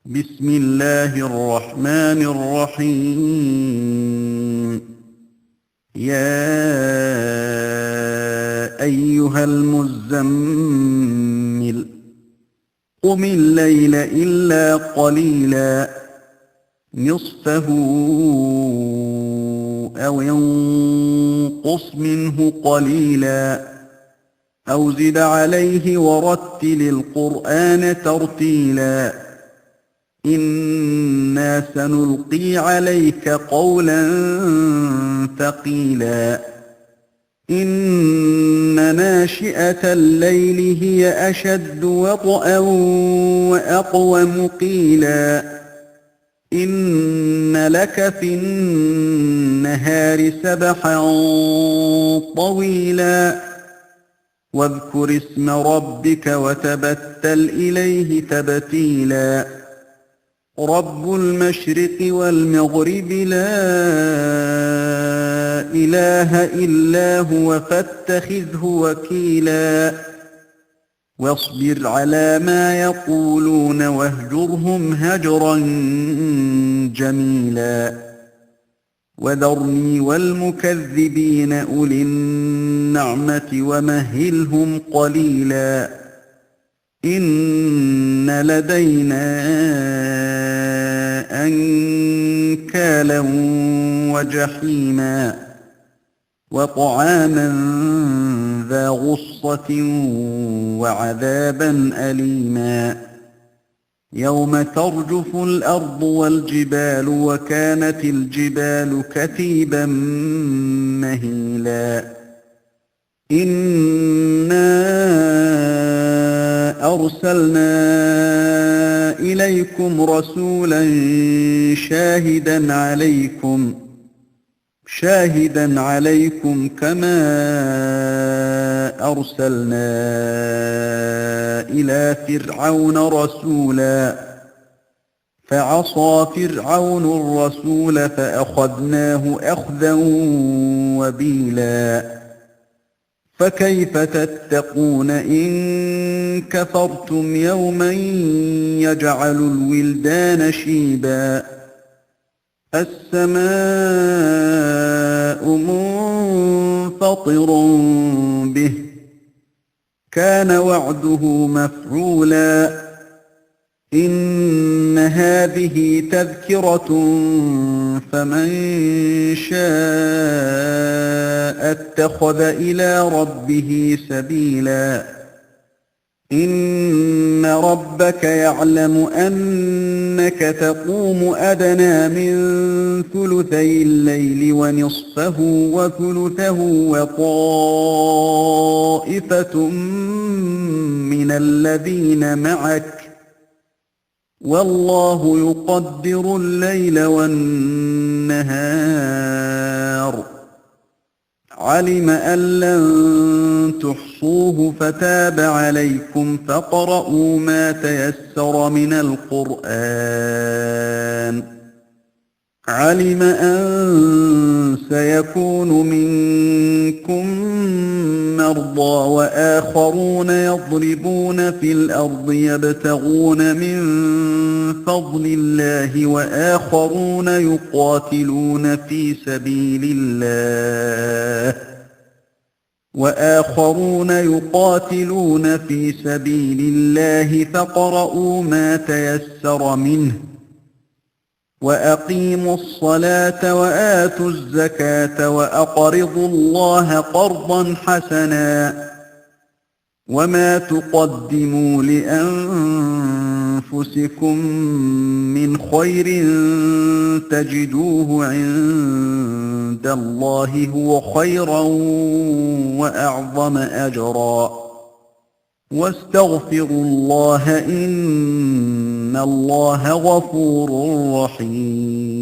بسم الله الرحمن الرحيم. يا أيها المزمل قم الليل إلا قليلا نصفه أو ينقص منه قليلا أو زد عليه ورتل القرآن ترتيلا إنا سنلقي عليك قولا ثقيلا إن ناشئة الليل هي أشد وطئا وأقوم قيلا إن لك في النهار سبحا طويلا واذكر اسم ربك وتبتل إليه تبتيلا رب المشرق والمغرب لا إله إلا هو فاتخذه وكيلا واصبر على ما يقولون واهجرهم هجرا جميلا وذرني والمكذبين أولي النعمة ومهلهم قليلا إن لدينا أنكالا وجحيما وطعاما ذا غصة وعذابا أليما يوم ترجف الأرض والجبال وكانت الجبال كثيبا مهيلا إنا أرسلنا إليكم رسولا شاهدا عليكم كما أرسلنا إلى فرعون رسولا فعصى فرعون الرسول فأخذناه أخذا وبيلا فكيف تتقون إن كفرتم يوما يجعل الولدان شيبا السماء منفطر به كان وعده مفعولا إن هذه تذكرة فمن شاء اتخذ إلى ربه سبيلا إن ربك يعلم أنك تقوم أدنى من ثلثي الليل ونصفه وثلثه وطائفة من الذين معك والله يقدر الليل والنهار علم أن لن تحصوه فتاب عليكم فاقرؤوا ما تيسر من القرآن علم أن سيكون منكم مرضى وآخرون يضربون في الأرض يبتغون من فضل الله وآخرون يقاتلون في سبيل الله فاقرؤوا ما تيسر منه وأقيموا الصلاة وآتوا الزكاة وأقرضوا الله قرضا حسنا وما تقدموا لأنفسكم من خير تجدوه عند الله هو خيرا وأعظم أجرا واستغفروا الله إن الله غفور رحيم